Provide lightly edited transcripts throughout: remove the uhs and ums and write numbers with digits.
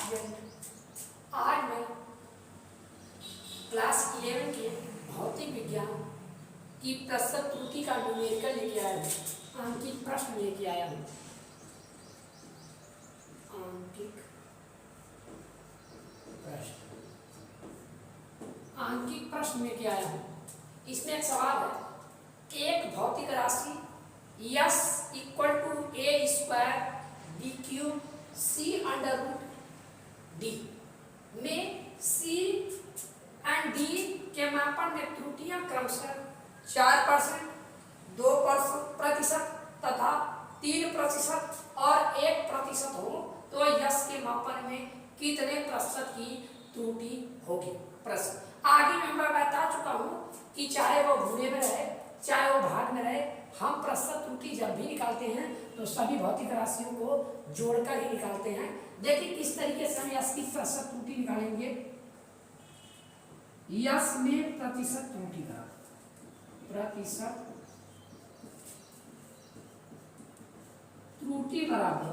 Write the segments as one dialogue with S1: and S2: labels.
S1: Student, आज मैं class 11 के भौतिक विज्ञान की प्रतिशत त्रुटि का न्यूमेरिकल लेके आया हूँ, आंकिक प्रश्न लेके आया हूँ। आंकिक प्रश्न लेके आया हूँ। इसमें एक सवाल है, एक भौतिक राशि S equal to a square d cube c under root d में सी एंड डी के मापन में त्रुटियां क्रमशः 4%, 2% तथा 3% और 1% हो तो यस के मापन में कितने प्रतिशत की त्रुटि होगी। प्रश्न आगे मैं बता चुका हूँ कि चाहे वो गुणे में रहे चाहे वो भाग में रहे, हम प्रतिशत त्रुटि जब भी निकालते हैं तो सभी भौतिक राशियों को जोड़कर ही निकालते हैं। देखिए किस तरीके से हम यस की प्रतिशत त्रुटि निकालेंगे। यस में प्रतिशत त्रुटि का प्रतिशत त्रुटि बराबर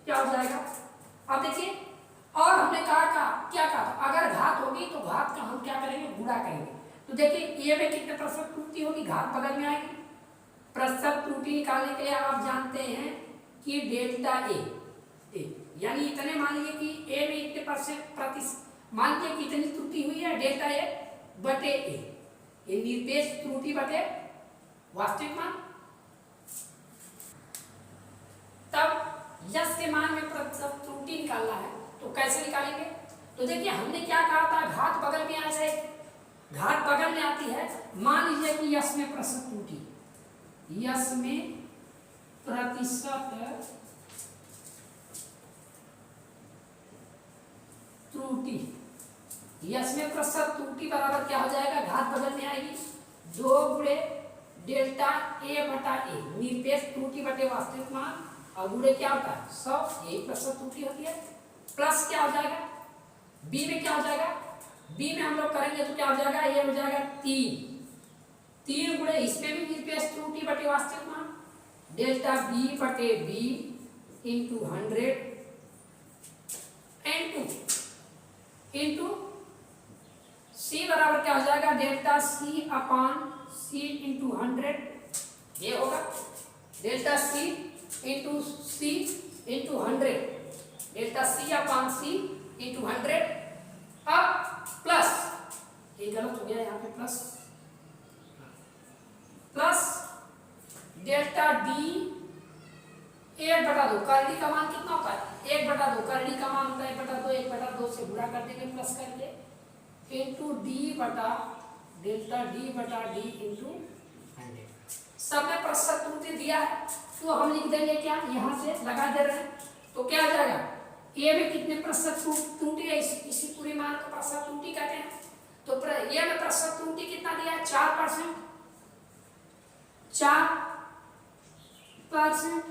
S1: क्या हो जाएगा। अब देखिए, और हमने क्या कहा था, अगर घात होगी तो घात का हम क्या करेंगे, गुणा करेंगे। तो देखिए ए में कितने प्रतिशत त्रुटि होगी, घात बगल में आएगी। प्रतिशत त्रुटि निकालने के लिए आप जानते हैं कि डेल्टा ए यानी इतने मान लीजिए कि ए में इतने प्रतिशत मान लीजिए कितनी त्रुटि हुई है, डेल्टा ए बटे ए, ये निरपेक्ष त्रुटि बटे वास्तविक मान। तब यस के मान में प्रतिशत त्रुटि निकालना है तो कैसे निकालेंगे। तो देखिए हमने क्या कहा था, घात बगल में आ जाए, घात बगल में आती है। मान लीजिए कि यस में प्रतिशत त्रुटि, यस में प्रतिशत त्रुटि, यस में प्रतिशत त्रुटि बराबर क्या हो जाएगा, घात बगल में आएगी 2 गुणे डेल्टा ए बटा ए, निरपेक्ष त्रुटि बटे वास्तविक मान, और गुणे क्या होता है 100, 1% त्रुटि होती है। प्लस क्या हो जाएगा, बी में क्या हो जाएगा, बी में हम लोग करेंगे तो क्या हो जाएगा, ये हो जाएगा 3 गुणे इसमें भी निरपेक्ष त्रुटि बटे वास्तविक मान, डेल्टा बी बटे बी इंटू 100 इंटू सी बराबर क्या हो जाएगा, डेल्टा सी अपान सी इंटू 100, ये होगा डेल्टा सी इंटू सी इंटू 100, डेल्टा सी अपान सी इंटू 100। अब प्लस, ये गलत हो गया यहाँ पे, प्लस डेल्टा डी 1/2, करनी का मान कितना होता है 1/2, करनी का मान होता है 1/2, 1/2 से गुणा कर देंगे प्लस करके, इंटू डी बटा डेल्टा डी बटा डी इंटू 100। सब में प्रतिशत त्रुटि दिया है तो हम लिख देंगे क्या, यहाँ से लगा दे रहे हैं तो क्या आ जाएगा, ए में कितने प्रतिशत त्रुटि है, इसी पूरे मान को प्रतिशत त्रुटि कहते हैं। तो ए में प्रतिशत त्रुटि कितना दिया है 4%, 4%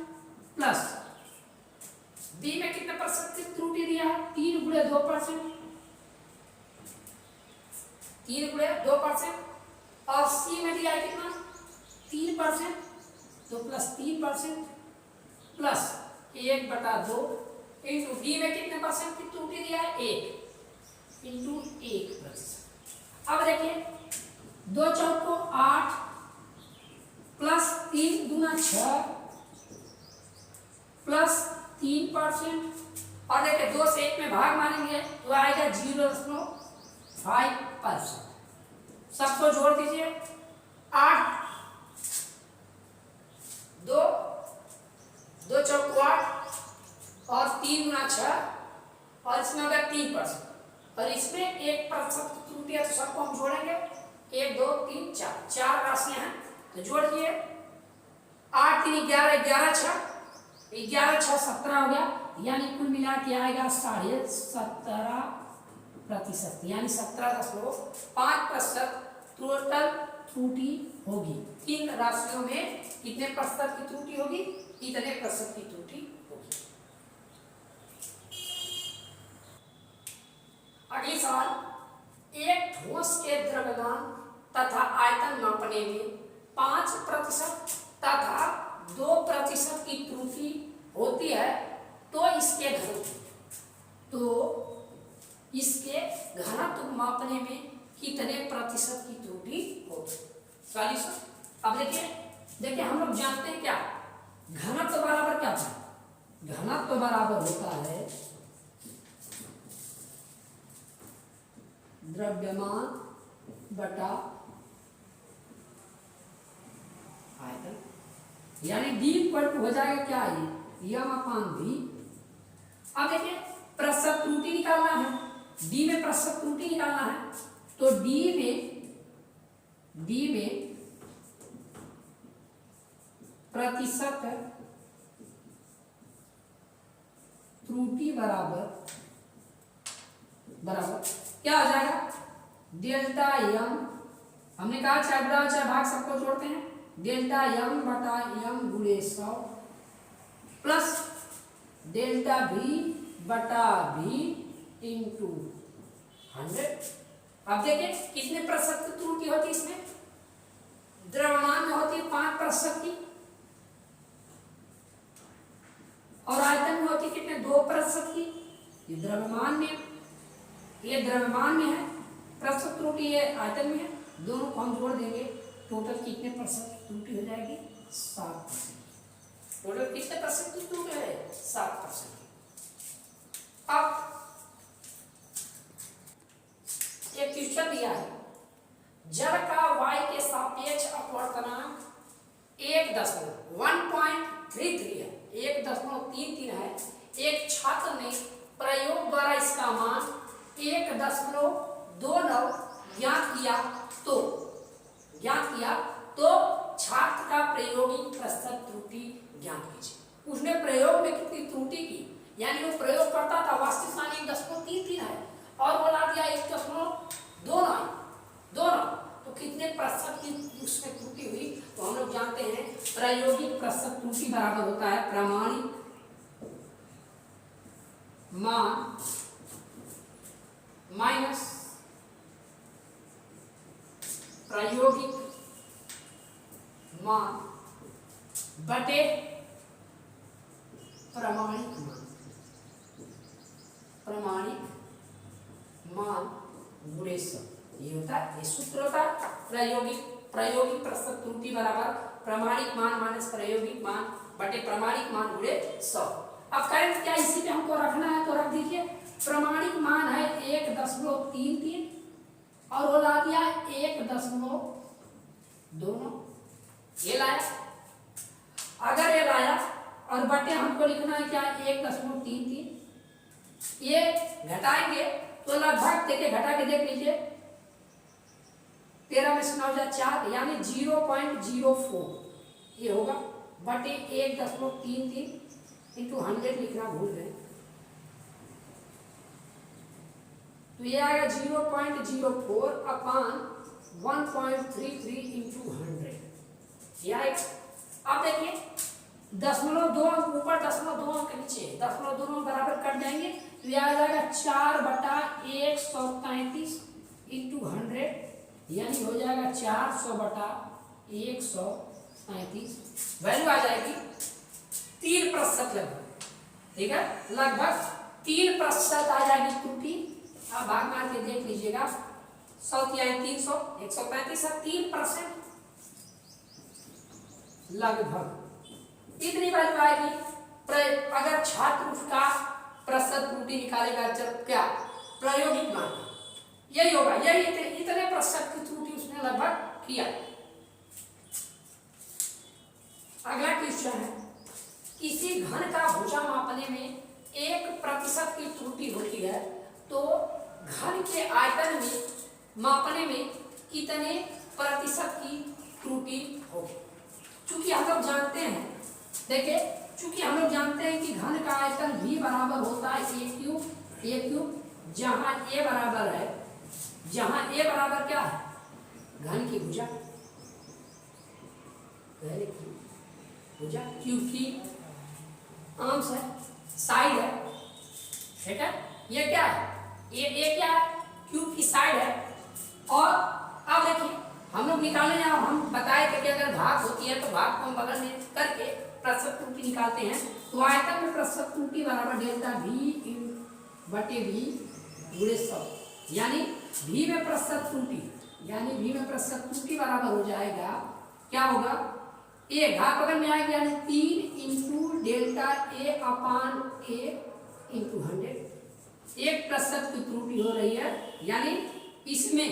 S1: प्लस बी में कितने प्रतिशत की त्रुटि दिया है 3 गुणे 2%, 3 गुणे 2%, और सी में दिया है कितना 3%, तो प्लस 3% प्लस 1/2 इंटू डी में कितने परसेंट की त्रुटि दिया है 1 इंटू 1%। अब देखिए 2 चौको 8 प्लस 3 दूना 6 प्लस 3%, और देखिए 2 से 1 में भाग मारेंगे तो आएगा 0.5%। सबको जोड़ दीजिए, 8 2 चौको 8 और 3 गुना 6, और इसमें अगर 3% और इसमें 1% त्रुटि है तो सबको हम जोड़ेंगे, 1 2 3 4 राशियां हैं तो जोड़ दिए, 8 3 11 11 6 11 6 17 हो गया, यानी कुल मिला के आएगा 17.5%, यानी 17.5% टोटल त्रुटि होगी। इन राशियों में कितने प्रतिशत की त्रुटि होगी, इतने प्रतिशत की त्रुटि होगी। अगली सवाल, एक ठोस के द्रव्यमान तथा आयतन मापने में 5% तथा 2% की त्रुटि होती है तो इसके घनत्व तो इसके घनत्व मापने में कितने प्रतिशत की त्रुटि होगी। सॉल्यूशन अब देखिए हम लोग जानते हैं क्या, घनत्व बराबर क्या था, घनत्व बराबर होता है द्रव्यमान बटा आयतन, यानी D इक्वल टू हो जाएगा क्या, ये m अपान V। अब देखिए प्रतिशत त्रुटि निकालना है, D में प्रतिशत त्रुटि निकालना है, तो D में प्रतिशत त्रुटि बराबर क्या हो जाएगा, डेल्टा m, हमने कहा चाहे भाग सबको जोड़ते हैं, डेल्टा m बटा m गुणे 100 प्लस डेल्टा v बटा v इंटू 100। अब देखिए कितने प्रतिशत की त्रुटि होती है इसमें, द्रव्यमान में होती है 5% की और आयतन में होती है कितने 2% की। ये द्रव्यमान में है प्रतिशत त्रुटि, ये आयतन में है, दोनों को हम जोड़ देंगे, टोटल कितने प्रतिशत की त्रुटि हो जाएगी, 7%। टोटल कितने प्रतिशत की त्रुटि है, 7%। अब एक क्वेश्चन दिया है, जड़ का y के सापेक्ष अपवर्तनांक 1.33 है, 1.33 है। एक छात्र ने प्रयोग द्वारा इसका मान 1.29 ज्ञात किया तो छात्र का प्रायोगिक प्रतिशत त्रुटि ज्ञात कीजिए। उसने प्रयोग में कितनी त्रुटि की, यानी वो प्रयोग करता था, वास्तविक मान 1.33 है और बोला दिया 1.29, तो कितने प्रतिशत की उसमें त्रुटि हुई, तो हम लोग जानते हैं प्रायोगिक प्रतिशत त्रुटि बराबर होता है प्रामाणिक मान माइनस प्रायोगिक मान बटे प्रामाणिक मान गुणे 100। ये होता है, ये सूत्र होता है प्रायोगिक प्रतिशत त्रुटि बराबर प्रामाणिक मान माइनस प्रायोगिक मान बटे प्रामाणिक मान गुणे 100। अब करेंगे क्या, इसी पे हमको रखना है, तो रख दीजिए। प्रामाणिक मान है 1.33 और वो ला दिया 1.29, ये लाया। अगर ये लाया और बटे हमको लिखना है क्या, 1.33, ये घटाएंगे तो लगभग देखिए, घटा के देख लीजिए, 13 में से 9 जा 4 यानी 0.04 ये होगा बटे 1.33 इंटू 100 लिखना भूल गए, तो ये आएगा 0.04 अपान 1.33 इंटू 100 ये आएगा। अब देखिए 0.2 अंक ऊपर 0.2 अंक नीचे, 0.2 बराबर कट जाएंगे, तो ये आ जाएगा 4/133 इंटू 100 यानी हो जाएगा 400/133, वैल्यू आ जाएगी 3% लगभग, ठीक है, लगभग 3% आ जाएगी त्रुटि। आप भाग मार के देख लीजिएगा, 100 300 135 3% लगभग इतनी वैल्यू आएगी। अगर छात्र उसका प्रतिशत त्रुटि निकालेगा, जब क्या प्रायोगिक मान यही होगा, यही इतने प्रतिशत की त्रुटि उसने लगभग किया। अगला क्वेश्चन है, किसी घन का भुजा मापने में 1% की त्रुटि होती है तो घन के आयतन में मापने में कितने प्रतिशत की त्रुटि होगी। चूंकि हम लोग जानते हैं, देखिए चूंकि हम लोग जानते हैं कि घन का आयतन V बराबर होता है a क्यूब, जहां a बराबर है, जहां a बराबर क्या है, घन की भुजा, क्यूब की आर्म्स है, साइड है, ठीक है, ये क्या है, ये क्या है, क्यूब की साइड है। और अब देखिए हम लोग निकालने हैं, हम बताए थे कि अगर भाग होती है तो भाग को हम बगल में करके प्रतिशत त्रुटि निकालते हैं, तो आयतन में प्रतिशत त्रुटि बराबर डेल्टा V बटे v गुणे 100, यानी v में प्रतिशत त्रुटि, यानी v में प्रतिशत त्रुटि बराबर हो जाएगा, क्या होगा, a घात बगल में आएगा, यानी 3 into delta a upon a into 100, 1% की त्रुटि हो रही है, यानी इसमें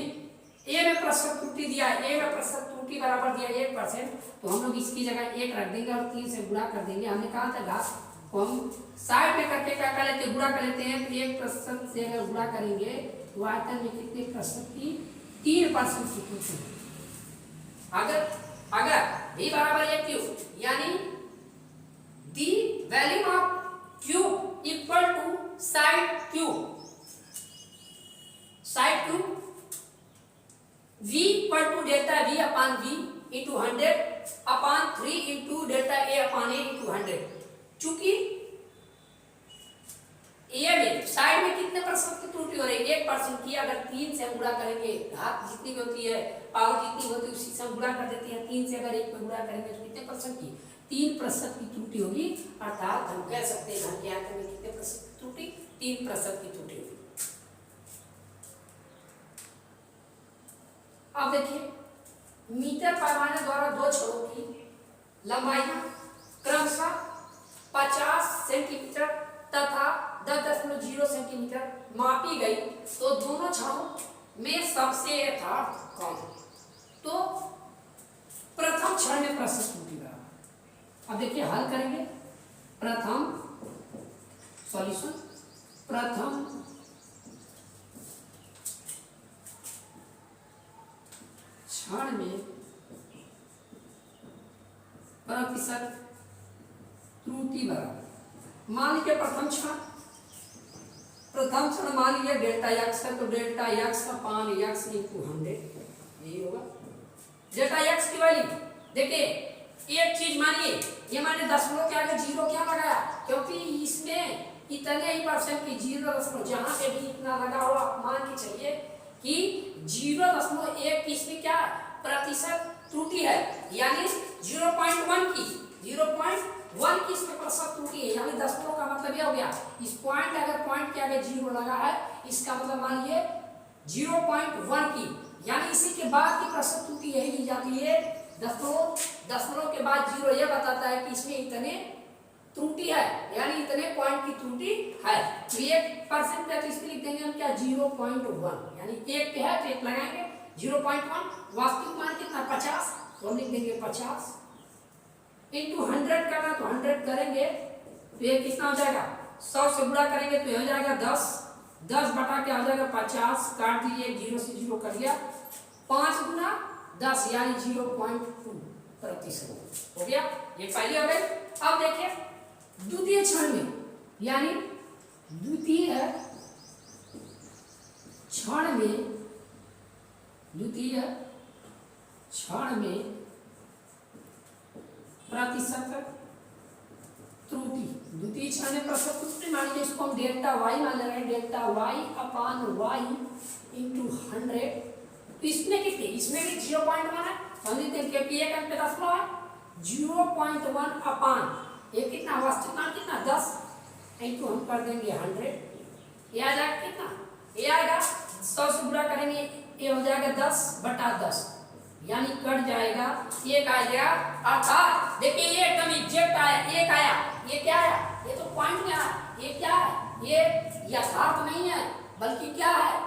S1: a में प्रतिशत त्रुटि दिया है, a में प्रतिशत त्रुटि बराबर दिया 1%, तो हम लोग इसकी जगह 1 रख देंगे और 3 से गुणा कर देंगे। हमने कहा था घात को हम साइड में करके क्या कर लेते हैं, गुणा कर लेते हैं, तो 1% से अगर गुणा करेंगे तो आयतन में कितने प्रतिशत की, 3% की त्रुटि। अगर v बराबर a क्यूब, यानी the value of cube equal to side cube, side cube v equal to delta v upon v into 100 upon 3 into delta a upon a into 100। चूंकि a में साइड में कितने प्रतिशत की त्रुटि हो रही है, 1% की, अगर 3 से हम गुणा करेंगे, घात जितनी भी होती है, पावर जितनी होती है, उसी से हम गुणा कर देते हैं, 3 से अगर 1 पे गुणा करेंगे तो कितने परसेंट की, 3% की त्रुटि होगी, अर्थात हम कह सकते हैं कि आयतन में कितने प्रतिशत की त्रुटि, 3% की त्रुटि होगी। अब देखिए, मीटर पैमाने द्वारा दो छड़ों की लंबाई क्रमशः 50 सेंटीमीटर तथा 10.0 सेंटीमीटर मापी गई, तो दोनों छड़ों में सबसे यथार्थ कौन है, तो प्रथम क्षण में प्रतिशत त्रुटि बराबर। अब देखिए हल करेंगे, प्रथम सॉल्यूशन, प्रथम क्षण में प्रतिशत त्रुटि बराबर, मान लीजिए प्रथम क्षण मान लीजिए डेल्टा एक्स है, तो डेल्टा एक्स अपान एक्स इंटू 100, यही होगा डेल्टा एक्स की वैल्यू। देखिए एक चीज मानिए, ये मैंने दशमलव के आगे 0 क्या लगाया, क्योंकि इसमें इतने ही परसेंट की 0, जहां पे भी इतना लगा हो आप मान के चलिए कि 0.1 इसमें क्या प्रतिशत त्रुटि है, यानी 0.1 की 0.1 की इसमें प्रतिशत त्रुटि है, यानी दशमलव का मतलब यह हो गया, इस पॉइंट अगर पॉइंट के आगे 0 लगा है, इसका मतलब मान लीजिए 0.1 की, यानी इसी के बाद की प्रतिशत त्रुटि यही ली जाती है। दशमलव के बाद 0 यह बताता है कि इसमें इतने त्रुटि है, यानी इतने पॉइंट की त्रुटि है, तो 1% है, तो इसमें लिख देंगे हम क्या 0.1, यानी 1 पे है तो 1 लगाएंगे, 0.1, वास्तविक मान कितना 50, तो लिख देंगे 50 इंटू 100 करना, तो 100 करेंगे तो ये कितना हो जाएगा, 100 से गुणा करेंगे तो ये हो जाएगा 10 बटा क्या हो जाएगा 50, काट दीजिए, 0 से 0 कर दिया, 5 गुना 10 यानी 0.2% हो गया, ये पहली हो गई। अब देखिए द्वितीय क्षण में, यानी द्वितीय क्षण में प्रतिशत त्रुटि, द्वितीय क्षण में प्रतिशत त्रुटि मान लीजिए, इसको हम डेल्टा वाई मान ले रहे हैं, delta Y upon y into 100, तो इसमें कितनी, इसमें भी 0.1 है, समझ लीजिए क्योंकि एक अंक पे 10 है, 0.1 अपान ये कितना, वास्तविक मान कितना 10 इंटू हम कर देंगे 100, ये आ जाएगा कितना, ये आएगा 100 से गुणा करेंगे, ये हो जाएगा 10 बटा 10, यानी कट जाएगा, एक आ गया, अर्थात देखिए ये एकदम एग्जैक्ट आया, एक आया, ये क्या आया, ये तो पॉइंट में आया, ये क्या है, ये यथार्थ नहीं है, बल्कि क्या है,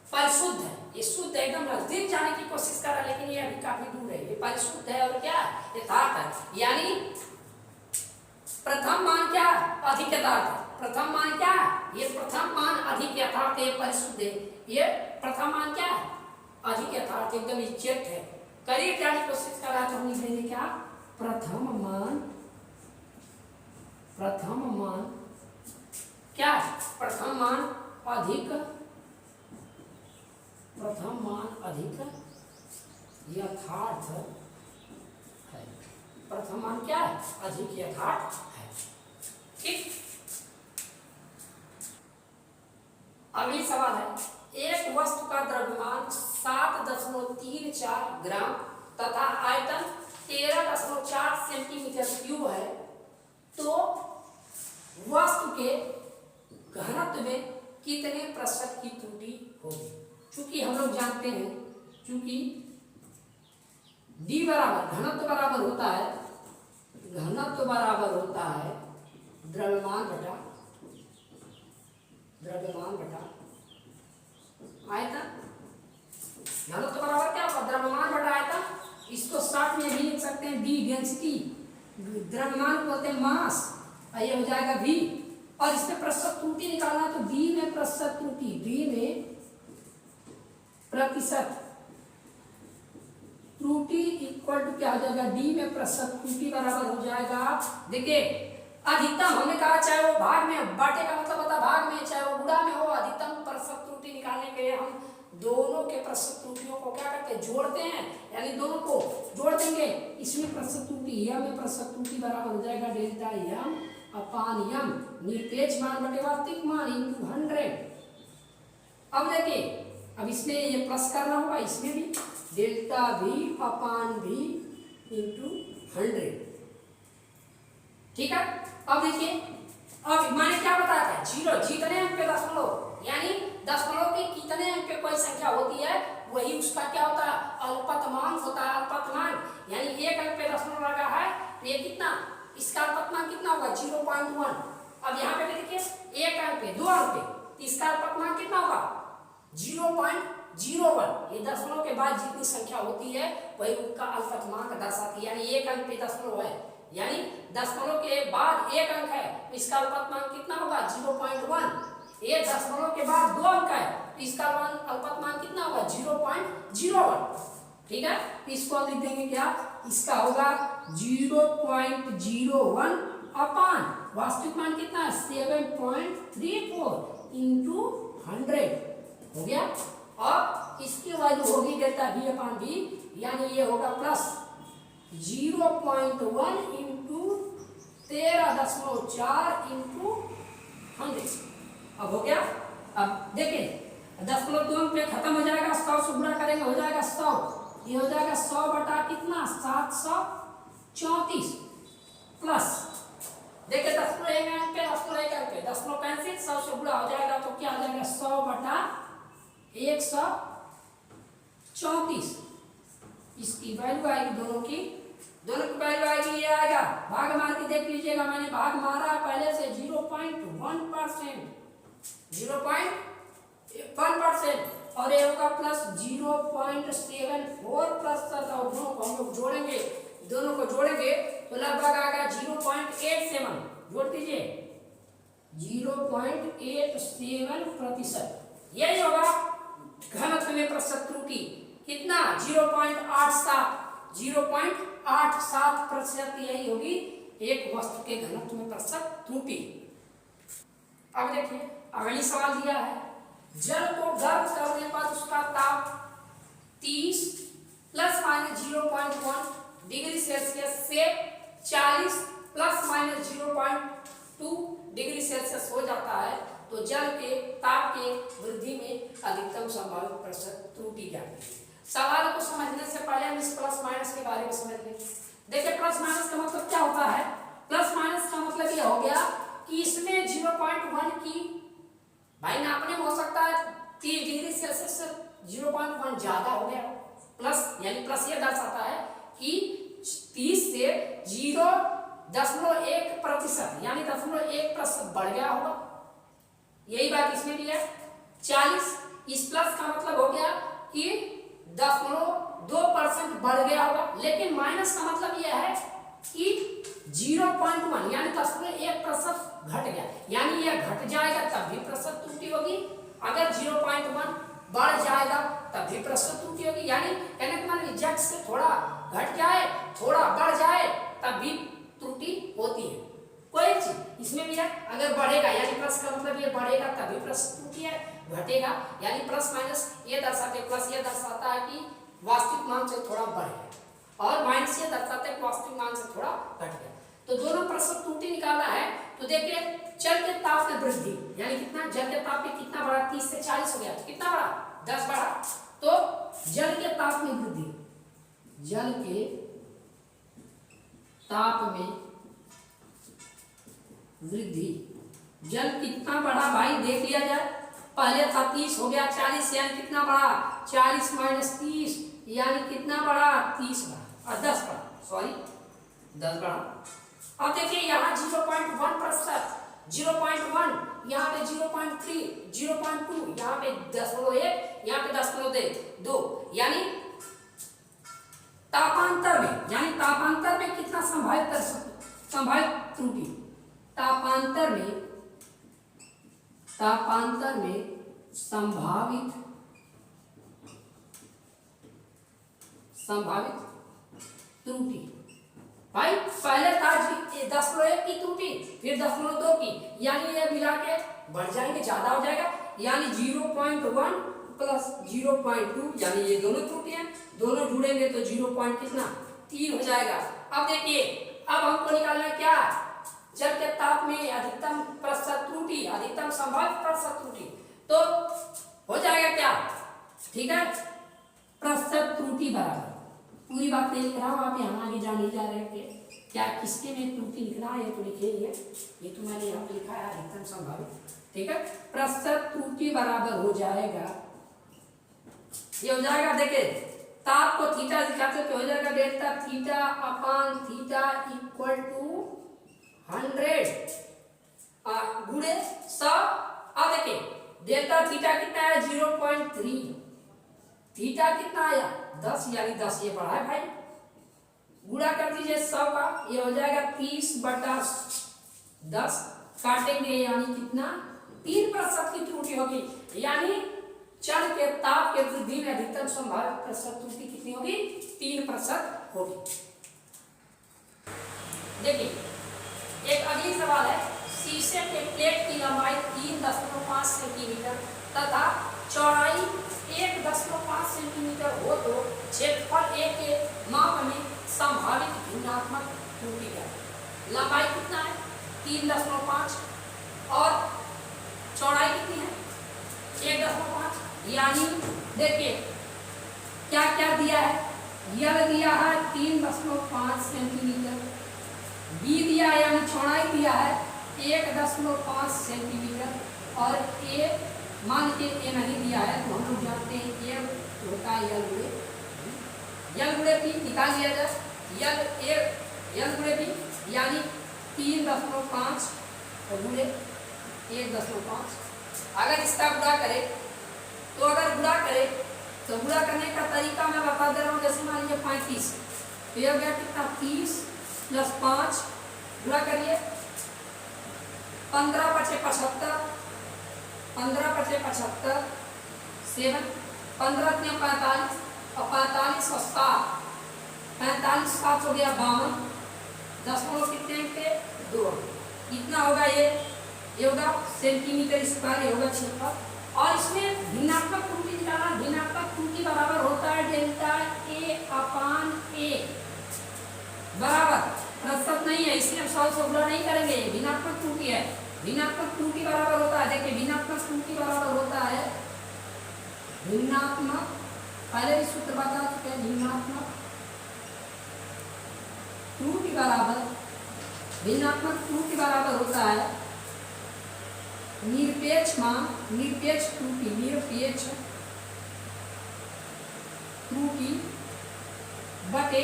S1: परिशुद्ध है, ये शुद्ध एकदम नजदीक जाने की कोशिश कर रहा है, लेकिन ये अभी काफी दूर है, ये परिशुद्ध है और क्या है, यथार्थ है, यानी प्रथम मान क्या अधिक यथार्थ है, प्रथम मान क्या है, ये प्रथम मान अधिक यथार्थ है, परिशुद्ध है, ये प्रथम मान क्या है, अधिक यथार्थ, एकदम एग्जैक्ट है, करीब जाने की कोशिश कर रहा है, तो हम लिख देंगे क्या, प्रथम मान क्या है, प्रथम मान अधिक यथार्थ है, प्रथम मान क्या है, अधिक यथार्थ है, ठीक। अगली सवाल है, एक वस्तु का द्रव्यमान 7.34 ग्राम तथा आयतन 13.4 सेंटीमीटर क्यूब है, तो वस्तु के घनत्व में कितने प्रतिशत की त्रुटि होगी। चूंकि हम लोग जानते हैं, चूंकि D बराबर घनत्व बराबर होता है, घनत्व बराबर होता है द्रव्यमान बटा आयतन। घनत्व बराबर क्या होगा, द्रव्यमान बटा आयतन। इसको शॉर्ट में भी लिख सकते हैं D डेंसिटी, द्रव्यमान बोलते हैं मास, और ये हो जाएगा V। और इसमें प्रतिशत त्रुटि निकालना है तो B में प्रतिशत त्रुटि, B में प्रतिशत त्रुटि इक्वल टू क्या हो जाएगा, D में प्रतिशत त्रुटि बराबर हो जाएगा। देखिए अधिकतम हमने कहा चाहे वो भाग में, बाटे का मतलब होता है भाग में, चाहे वो गुणा में हो, अधिकतम प्रतिशत त्रुटि निकालने के लिए हम दोनों के प्रतिशत त्रुटियों को क्या करते हैं, जोड़ते हैं, यानी दोनों को जोड़ देंगे। इसमें प्रतिशत त्रुटि यम में प्रतिशत त्रुटि बराबर हो जाएगा डेल्टा यम अपान यम, निरपेक्ष मान बटे वास्तविक मान इंटू 100। अब देखिए, अब इसमें ये प्लस करना होगा, इसमें भी डेल्टा भी अपान भी इंटू 100। ठीक है। अब देखिए, अब मैंने क्या बताया था, जीरो जितने अंक पे दशमलव, यानी दशमलव के कितने अंक पे कोई संख्या होती है वही उसका क्या होता है, अल्पतमांक होता है। अल्पतमांक यानी एक अंक पे दशमलव लगा है, ये कितना, इसका अल्पतमांक कितना होगा, 0.1। अब यहाँ पे देखिए एक अंक पे, दो अंक पे, इसका अल्पतमांक कितना होगा, 0.01। ये दशमलव के बाद जितनी संख्या होती है वही उनका अल्पतमांक दर्शाती है। यानी एक अंक पे दशमलव है, यानी दशमलव के बाद एक अंक है, इसका अल्पतमांक कितना होगा, 0.1। एक दशमलव के बाद दो अंक है, इसका अल्पतमांक कितना होगा, 0.01। ठीक है। इसको हम लिख देंगे क्या, इसका होगा 0.01 अपान वास्तविक मान कितना है, 7.34 इंटू 100 हो गया। और इसकी वैल्यू होगी डेल्टा V अपान V, यानी ये होगा प्लस 0.1 इंटू 13.4 इंटू 100। अब हो गया। अब देखिए दशमलव दो अंक में खत्म हो जाएगा, 100 से गुणा करेंगे हो जाएगा 100, ये हो जाएगा 100 बटा कितना, 734 प्लस, देखिए दशमलव एक अंक पे, दशमलव एक अंक पे, दशमलव कैंसिल, 100 से गुणा हो जाएगा तो क्या हो जाएगा, 100 बटा 134। इसकी वैल्यू आएगी, दोनों की वैल्यू आएगी, ये आएगा। भाग मार के देख लीजिएगा, मैंने भाग मारा पहले से 0.1%, 0.1%, और ये होगा प्लस 0.74%। और दोनों को हम लोग जोड़ेंगे, दोनों को जोड़ेंगे तो लगभग आएगा 0.87। जोड़ दीजिए 0.87%। यही होगा घनत्व में प्रतिशत त्रुटि, कितना, 0.87%। यही होगी एक वस्तु के घनत्व में प्रतिशत त्रुटि। अब देखिए अगली सवाल दिया है, जल को गर्म करने पर उसका ताप 30 ± 0.1 डिग्री सेल्सियस से 40 ± 0.2 डिग्री सेल्सियस हो जाता है, तो जल के ताप के वृद्धि में अधिकतम संभावित प्रतिशत त्रुटि क्या है। सवाल को समझने से पहले हम इस प्लस माइनस के बारे में समझ लें। देखिए प्लस माइनस का मतलब क्या होता है, प्लस माइनस का मतलब ये हो गया कि इसमें 0.1 की भाई नापने में हो सकता है 30 डिग्री सेल्सियस से 0.1 ज्यादा हो गया, प्लस यानी प्लस ये दर्शाता है कि 30 से 0.1% यानी 0.1% बढ़ गया होगा। यही बात इसमें भी है। 40 इस प्लस का मतलब हो गया कि 0.2% बढ़ गया होगा, लेकिन माइनस का मतलब यह है कि 0.1 यानी 0.1% घट गया, यानी यह घट जाएगा तब भी प्रतिशत त्रुटि होगी, अगर 0.1 बढ़ जाएगा तब भी प्रतिशत त्रुटि होगी। यानी कहने का मतलब एग्जैक्ट से थोड़ा घट जाए, थोड़ा बढ़ जाए तब भी त्रुटि होती है। कोई चीज इसमें भी है, अगर बढ़ेगा यानी प्लस का मतलब ये बढ़ेगा तभी प्रतिशत त्रुटि है, घटेगा यानी प्लस माइनस ये दर्शाते, प्लस ये दर्शाता है कि वास्तविक मान से थोड़ा बढ़ गया, और माइनस ये दर्शाता है कि वास्तविक मान से थोड़ा घट गया। तो दोनों प्रतिशत त्रुटि निकालना है तो देखिए जल के ताप में वृद्धि यानी कितना, जल के ताप में कितना बढ़ा, 30 से 40 हो गया, तो कितना बढ़ा, 10 बढ़ा। तो जल के ताप में वृद्धि, जल के ताप में वृद्धि जल कितना बढ़ा भाई देख लिया जाए। पहले था 30 हो गया 40, यानी कितना बढ़ा 40 माइनस 30 यानी कितना बढ़ा 30 बढ़ा और 10 बढ़ा, सॉरी 10 बढ़ा। अब देखिए यहाँ 0.1%, 0.1, यहाँ पे 0.3, 0.2, यहाँ पे 0.1, यहाँ पे 0.2, यानी तापांतर में, यानी तापांतर में कितना संभावित कर सकते, संभावित त्रुटि तापांतर में संभावित त्रुटि। भाई पहले था 10.1 की त्रुटि, फिर 10.2 की, यानी ये मिला के बढ़ जाएंगे, ज्यादा हो जाएगा, यानी 0.1 प्लस 0.2, यानी ये दोनों त्रुटियां दोनों जुड़ेंगे तो 0.3 हो जाएगा। अब देखिए, अब हमको निकालना क्या, जल के ताप में अधिकतम प्रतिशत त्रुटि, अधिकतम संभावित प्रतिशत त्रुटि, तो हो जाएगा क्या, ठीक है, प्रतिशत त्रुटि बराबर, पूरी बात नहीं लिख रहा हूँ, आप यहाँ आगे जाने जा रहे हैं क्या किसके में त्रुटि लिखना है, तो लिखिए, ये तो मैंने यहाँ पे लिखा है अधिकतम संभावित, ठीक है, प्रतिशत त्रुटि बराबर हो जाएगा, ये हो जाएगा, देखिए ताप को थीटा दिखाते तो हो जाएगा delta theta upon theta equal to 100 गुणे 100। अब देखिए डेल्टा थीटा कितना है 0.3, थीटा कितना आया 10, यानी 10 ये बढ़ा है भाई, गुणा कर दीजिए 100 का, ये हो जाएगा 30/10, काटेंगे यानी कितना 3% की त्रुटि होगी, यानी जल के ताप के वृद्धि में अधिकतम संभावित प्रतिशत त्रुटि कितनी होगी 3% होगी। देखिए एक अगली सवाल है, शीशे के प्लेट की लंबाई 3.5 सेंटीमीटर तथा चौड़ाई 1.5 सेंटीमीटर हो तो क्षेत्रफल A के माप में संभावित भिन्नात्मक त्रुटि क्या है। लंबाई कितना है 3.5 और चौड़ाई कितनी है 1.5, यानी देखिए क्या क्या दिया है, यल दिया है 3.5 सेंटीमीटर, बी दिया है यानी चौड़ाई दिया है 1.5 सेंटीमीटर, और ए मान के ए नहीं दिया है तो हम लोग जानते हैं ए होता है यल गुणे बी, निकाल लिया जाए, यल गुणे बी यानी 3.5 और गुणे 1.5। अगर इसका गुणा करें तो अगर गुणा करें तो गुणा करने का तरीका मैं बता दे रहा हूँ, जैसे मान लीजिए 35 तो यह हो गया कितना 30 + 5 गुणा करिए 15×5 = 75, 15×5 = 7, 15 × 45 और 45 और 7, 45 7 हो गया 52, 10 कितने के 2, कितना होगा ये होगा सेंटीमीटर स्क्वायर, ये होगा क्षेत्रफल। और इसमें भिन्नात्मक त्रुटि निकालना, भिन्नात्मक त्रुटि बराबर होता है डेल्टा A अपान A बराबर प्रतिशत नहीं है, इसलिए हम 100 से गुणा नहीं करेंगे, भिन्नात्मक त्रुटि है, भिन्नात्मक त्रुटि बराबर होता है, देखिए भिन्नात्मक त्रुटि बराबर होता है, भिन्नात्मक पहले भी सूत्र बता चुके हैं, भिन्नात्मक त्रुटि बराबर होता है निरपेक्ष मान, निरपेक्ष त्रुटि बटे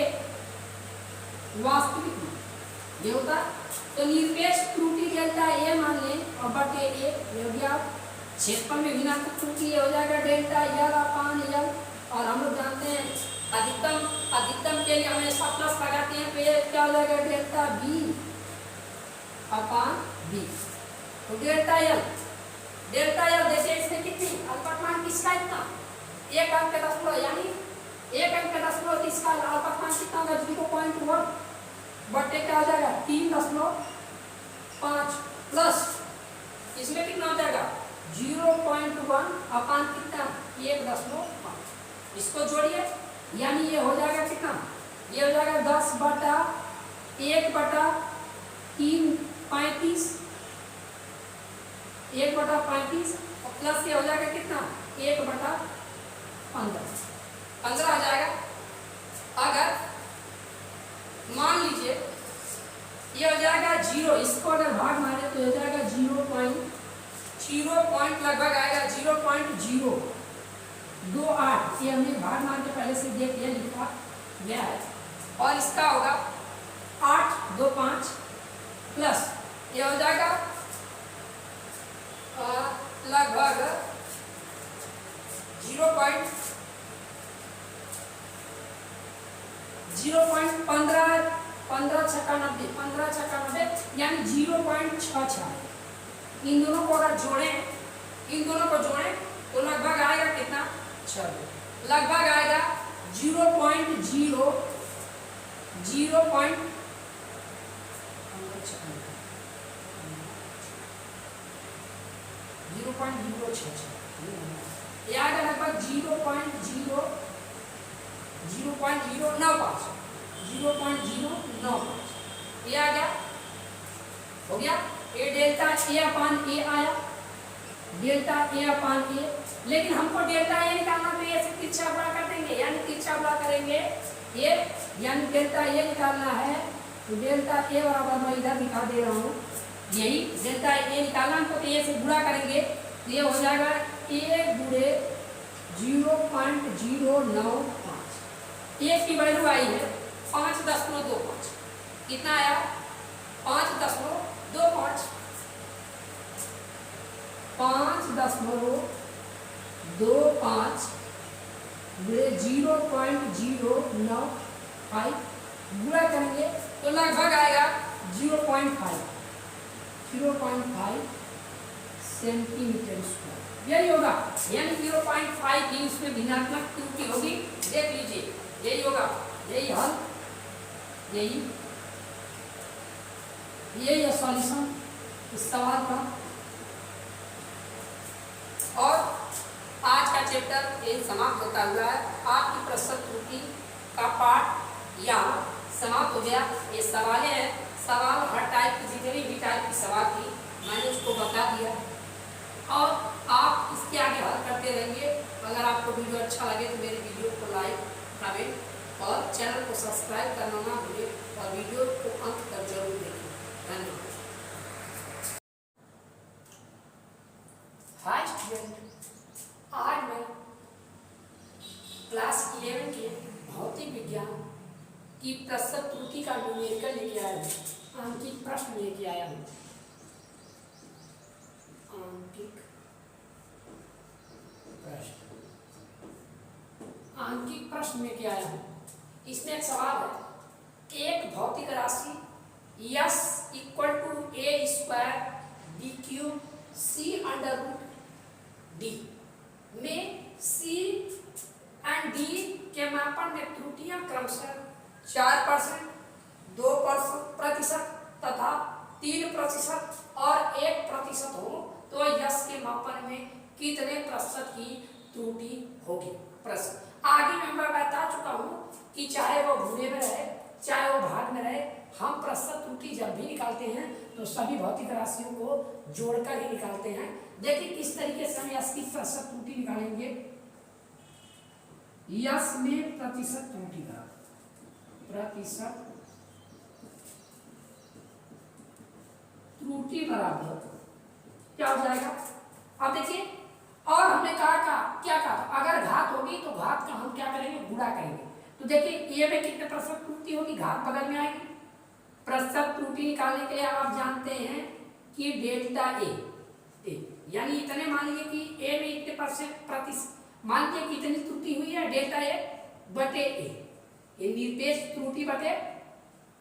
S1: वास्तविक मान, ये होता है, तो निरपेक्ष त्रुटि डेल्टा ए मान लें और बटे ए, ये हो गया क्षेत्रफल में भिन्नात्मक त्रुटि हो जाएगा डेल्टा यल अपान यल, और हम लोग जानते हैं अधिकतम के लिए हमेशा प्लस लगाते हैं, तो ये क्या हो जाएगा डेल्टा बी अपान बी, तो डेल्टा यल देखिए इसमें कितनी अल्पतमांक किसका इतना 1 अंक का दशमलव, यानी 1 अंक का दशमलव इसका अल्पतमांक कितना होगा 0.1 बटे क्या हो जाएगा 3.5 प्लस इसमें कितना हो जाएगा 0.1 अपान कितना 1.5, इसको जोड़िए यानी ये हो जाएगा कितना, ये हो जाएगा 10/1/3 35, 1/35 और प्लस ये हो जाएगा कितना 1/15 आ जाएगा। अगर मान लीजिए ये हो जाएगा 0, इसको अगर भाग मारे तो हो जाएगा 0.0 ये हमने भाग मान के पहले से देख लिया, लिखा गया है। और इसका होगा 8 2 5 प्लस ये हो जाएगा लगभग 0.15 यानी 0.66। इन दोनों को अगर जोड़ें, इन दोनों को जोड़ें तो लगभग आएगा कितना 6, लगभग आएगा 0.0 0.066 ये आएगा लगभग 0.095 ये आ गया, हो गया। ये डेल्टा ए अपान ए आया, डेल्टा ए अपान ए। लेकिन हमको डेल्टा ए निकालना तो ये से तिरछा गुणा कर देंगे, यानी तिरछा गुणा करेंगे ये, यानी डेल्टा ए निकालना है तो डेल्टा ए बराबर मैं इधर दिखा दे रहा हूँ, यही डेल्टा ए निकालना हमको तो ये से गुणा करेंगे तो ये हो जाएगा ए गुणे 0.095। ए की वैल्यू आई है 5.25, कितना आया 5.25, 5.25 गुणे 0.095 गुणा करेंगे तो लगभग आएगा 0.5 सेंटीमीटर स्क्वायर, यही होगा। यानी 0.5 की उसमें भिन्नात्मक त्रुटि होगी, देख लीजिए यही होगा, यही हल, यही है सॉल्यूशन इस सवाल का। और आज का चैप्टर यही समाप्त होता हुआ है। आपकी प्रश्न त्रुटि का पाठ यहाँ समाप्त हो गया। ये सवालें हैं, सवाल हर टाइप की, जितनी भी टाइप की सवाल थी मैंने उसको बता दिया और आप इसके आगे हल करते रहेंगे। अगर आपको वीडियो अच्छा लगे तो मेरे वीडियो को लाइक, कमेंट और चैनल को सब्सक्राइब करना ना भूलें और वीडियो को अंत तक जरूर देखें। धन्यवाद। हाय स्टूडेंट, आज मैं क्लास 11 के भौतिक विज्ञान की प्रश्न त्रुटि का न्यूमेरिकल लेके आया हूँ, आंकिक प्रश्न लेके आया हूँ। आंकिक प्रश्न लेके आया हूँ। इसमें एक सवाल है, एक भौतिक राशि S equal to a square d cube c under root d में सी एंड डी के मापन में त्रुटियां क्रमशः 4%, 2% तथा 3% और 1% हो तो यस के मापन में कितने प्रतिशत की त्रुटि होगी। प्रश्न आगे मैं बता चुका हूँ कि चाहे वो गुणे में रहे चाहे वो भाग में रहे, हम प्रतिशत त्रुटि जब भी निकालते हैं तो सभी भौतिक राशियों को जोड़कर ही निकालते हैं। देखिए किस तरीके से हम यस की प्रतिशत त्रुटि निकालेंगे। यस में प्रतिशत त्रुटि का प्रतिशत त्रुटि बराबर क्या हो जाएगा। अब देखिए, और हमने क्या कहा अगर घात होगी तो घात का हम क्या करेंगे, गुणा करेंगे। तो देखिए ए में कितने प्रतिशत त्रुटि होगी, घात बगल में आएगी। प्रतिशत त्रुटि निकालने के लिए आप जानते हैं कि डेल्टा ए यानी इतने मान लीजिए कि ए में इतने प्रतिशत मान लीजिए कितनी त्रुटि हुई है, डेल्टा ए बटे ए, ये निरपेक्ष त्रुटि बटे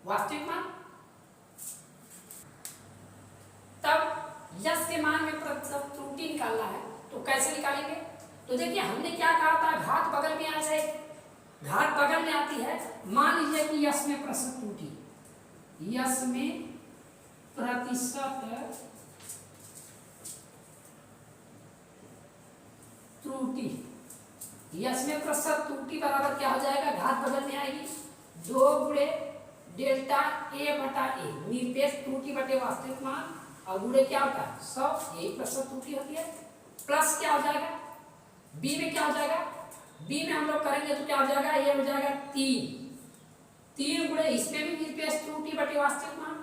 S1: वास्तविक मान। तब यस के मान में प्रतिशत त्रुटि निकालना है तो कैसे निकालेंगे। तो देखिए हमने क्या कहा था, घात बगल में आ जाए, घात बगल में आती है। मान लीजिए कि यस में प्रतिशत त्रुटि, यस में प्रतिशत त्रुटि, यस में प्रतिशत त्रुटि बराबर क्या हो जाएगा, घात बगल में आएगी 2 गुणे डेल्टा ए बटा ए, निरपेक्ष त्रुटि बटे वास्तविक मान, और गुणे क्या होता है 100, यही प्रतिशत त्रुटि होती है। प्लस क्या हो जाएगा, बी में क्या हो जाएगा, बी में हम लोग करेंगे तो क्या हो जाएगा, ये हो जाएगा 3 गुणे इसमें भी निरपेक्ष त्रुटि बटे वास्तविक मान,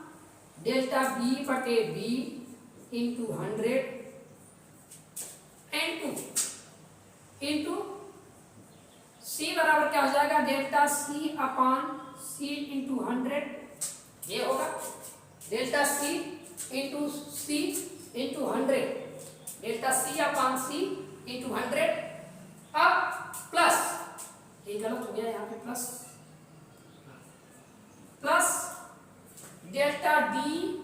S1: डेल्टा बी बटे बी इंटू 100 इंटू बराबर क्या हो जाएगा, डेल्टा सी अपान सी इंटू 100, ये होगा डेल्टा सी इंटू सी इंटू 100, डेल्टा सी अपान सी इंटू 100। अब प्लस, ये गलत हो गया यहाँ पे, प्लस डेल्टा डी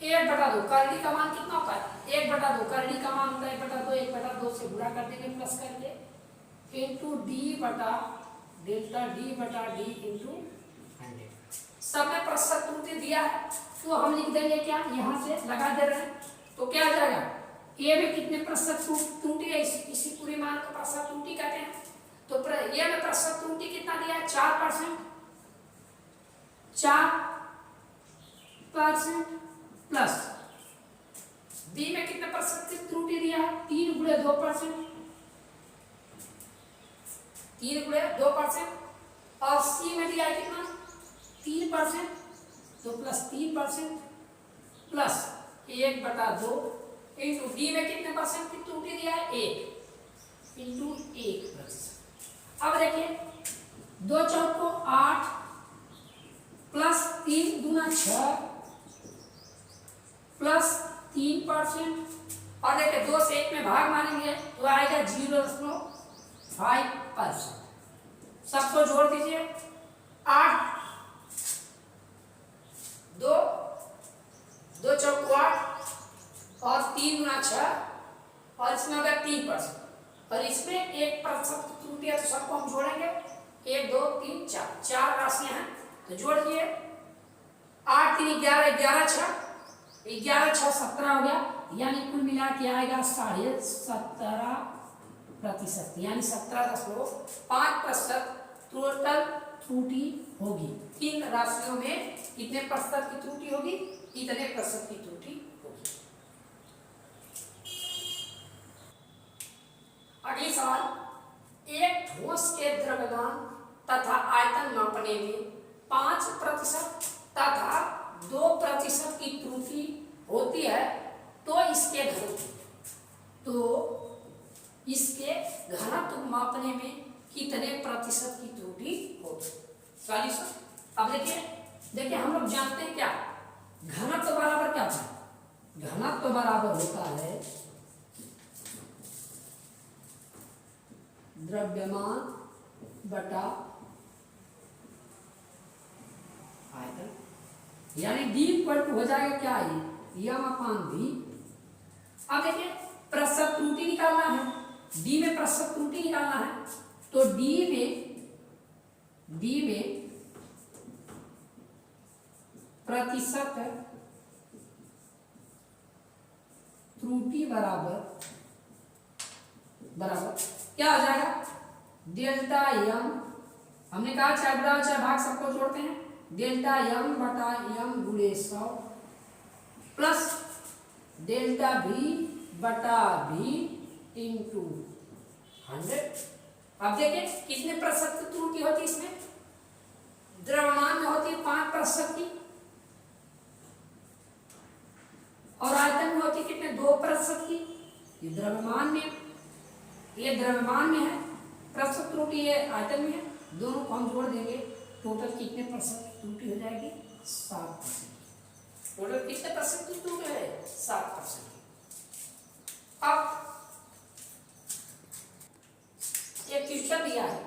S1: 1/2, करली का मान कितना होता है 1/2, करली का मान होता है 1/2, 1/2 से गुणा कर देंगे प्लस करके, इंटू डी बटा डेल्टा डी बटा डी इंटू 100। सब में प्रतिशत त्रुटि दिया है तो हम लिख देंगे क्या, यहाँ से लगा दे रहे हैं तो क्या आ जाएगा, ए में कितने प्रतिशत त्रुटि है, इसी पूरे मान को प्रतिशत त्रुटि कहते हैं। तो ए में प्रतिशत त्रुटि कितना दिया है 4%, 4% प्लस बी में कितने प्रतिशत की त्रुटि दिया है 3 गुणे 2%, 3 गुणे 2%, और सी में दिया है कितना 3%, तो प्लस 3% प्लस 1/2 इंटू डी में कितने परसेंट की त्रुटि दिया है 1 इंटू 1%। अब देखिए 2 चौको 8 प्लस 3 दूना 6 प्लस 3%, और देखिए 2 से 1 में भाग मारेंगे तो आएगा 0.5%। सबको जोड़ दीजिए, 8 2 चौको 8 और 3 गुना 6, और इसमें अगर 3% और इसमें 1% त्रुटि है तो सबको हम जोड़ेंगे, 1 2 3 4, 4 राशियां हैं तो जोड़ दिए, 8 3 11, 11 6, 11 6 17 हो गया, यानी कुल मिला के आएगा 17.5%, यानी 17.5% टोटल त्रुटि होगी। इन राशियों में कितने प्रतिशत की त्रुटि होगी, इतने प्रतिशत की त्रुटि होगी। अगली सवाल, एक ठोस के द्रव्यमान तथा आयतन मापने में 5% तथा 2% की त्रुटि होती है तो इसके घनत्व मापने में कितने प्रतिशत की त्रुटि होगी। सॉल्यूशन, अब देखिए हम लोग जानते हैं क्या, घनत्व बराबर क्या होता है, घनत्व बराबर होता है द्रव्यमान बटा आयतन, यानी D इक्वल टू हो जाएगा क्या, ये m अपान v। अब देखिए प्रतिशत त्रुटि निकालना है, D में प्रतिशत त्रुटि निकालना है, तो D में प्रतिशत त्रुटि बराबर क्या हो जाएगा, डेल्टा m, हमने कहा चाहे बड़ा चाहे भाग सबको जोड़ते हैं, डेल्टा m बटा m गुणे 100 प्लस डेल्टा v बटा v इंटू 100। अब देखिए कितने प्रतिशत की त्रुटि होती है, इसमें द्रव्यमान में होती है 5% की, और आयतन में होती है कितने 2% की। ये द्रव्यमान में है प्रतिशत त्रुटि, ये आयतन में है, दोनों को हम जोड़ देंगे, टोटल कितने प्रतिशत त्रुटि हो जाएगी 7%। टोटल कितने प्रतिशत की त्रुटि है 7%। अब एक क्वेश्चन दिया है,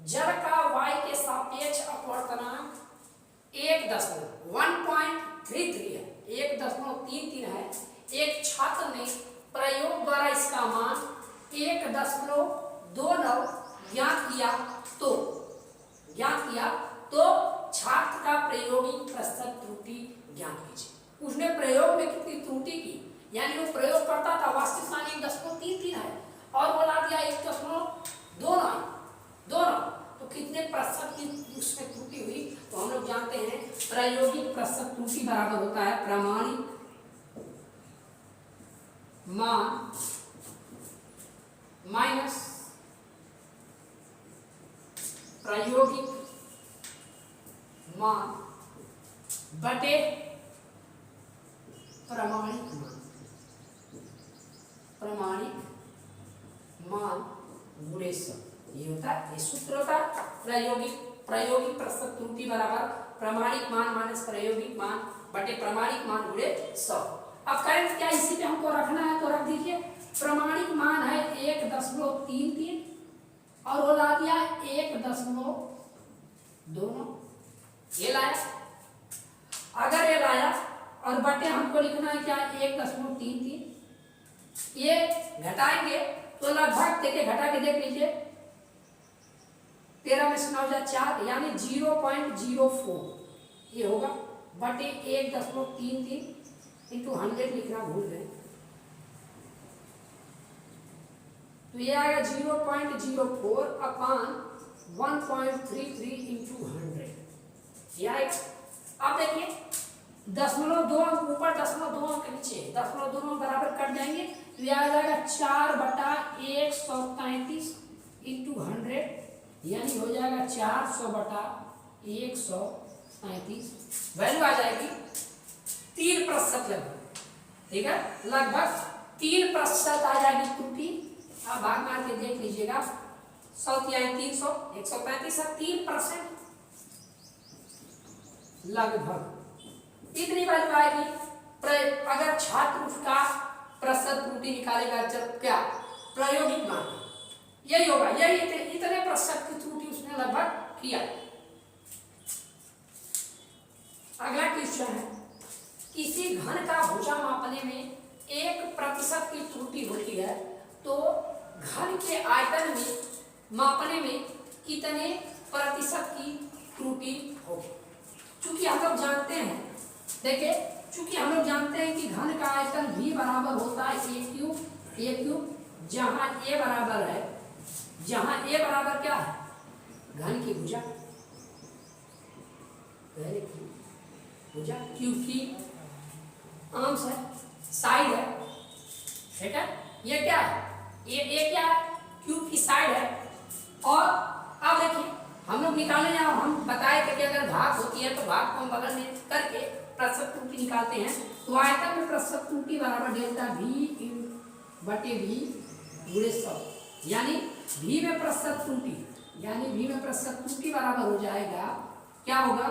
S1: जड़ का y के सापेक्ष अपवर्तनांक 1.33 है, 1.33 है। एक छात्र ने प्रयोग द्वारा इसका मान 1.29 ज्ञात किया तो छात्र का प्रायोगिक प्रतिशत त्रुटि ज्ञात कीजिए। उसने प्रयोग में कितनी त्रुटि की, यानी वो प्रयोग करता था, वास्तविक मान 1.33 है और बोला दिया 1.29, तो कितने प्रतिशत की उसमें त्रुटि हुई। तो हम लोग जानते हैं प्रायोगिक प्रतिशत त्रुटि बराबर होता है प्रामाणिक मान माइनस प्रायोगिक मान बटे प्रामाणिक मान गुणे 100, ये होता है ये सूत्र होता है प्रायोगिक प्रतिशत त्रुटि बराबर प्रामाणिक मान माइनस प्रायोगिक मान बटे प्रामाणिक मान गुणे 100। अब करेंगे क्या, इसी पे हमको रखना है, तो रख दीजिए। प्रामाणिक मान है 1.33 और वो ला दिया 1.29, ये लाया। अगर ये लाया और बटे हमको लिखना है क्या 1.33, ये घटाएंगे तो लगभग देखिए, घटा के देख लीजिए, 13 में से 9 जा 4 यानी 0.04 ये होगा बटे 1.33 इंटू 100 लिखना भूल गए, तो ये आएगा 0.04 अपान 1.33 इंटू 100 ये आएगा। अब देखिए 0.2 अंक ऊपर 0.2 अंक नीचे, 0.2 बराबर कट जाएंगे तो ये आ जाएगा 4/133 इंटू 100 यानी हो जाएगा 400/133, वैल्यू आ जाएगी 3% लगभग, ठीक है, लगभग 3% आ जाएगी त्रुटि। आप भाग मार के देख लीजिएगा, 100 300 135 3% लगभग इतनी वैल्यू आएगी। अगर छात्र उसका प्रतिशत त्रुटि निकालेगा जब क्या प्रायोगिक मान यही होगा, यही इतने प्रतिशत की त्रुटि उसने लगभग किया। अगला क्वेश्चन है, किसी घन का भुजा मापने में 1% की त्रुटि होती है तो घन के आयतन में मापने में कितने प्रतिशत की त्रुटि होगी। चूंकि हम लोग जानते हैं, देखिए चूंकि हम लोग जानते हैं कि घन का आयतन V बराबर होता है a क्यूब, जहां a बराबर है, जहां a बराबर क्या है घन की भुजा, भुजा क्यूब की आर्म्स है, साइड है, ठीक है, ये क्या है ये क्या है क्यूब की साइड है। और अब देखिए हम लोग निकालें, और हम बताए थे कि अगर भाग होती है तो भाग को हम बगल में करके प्रतिशत त्रुटि निकालते हैं, तो आयतन में प्रतिशत त्रुटि बराबर डेल्टा V बटे V गुणे 100 यानी V में प्रतिशत त्रुटि बराबर हो जाएगा, क्या होगा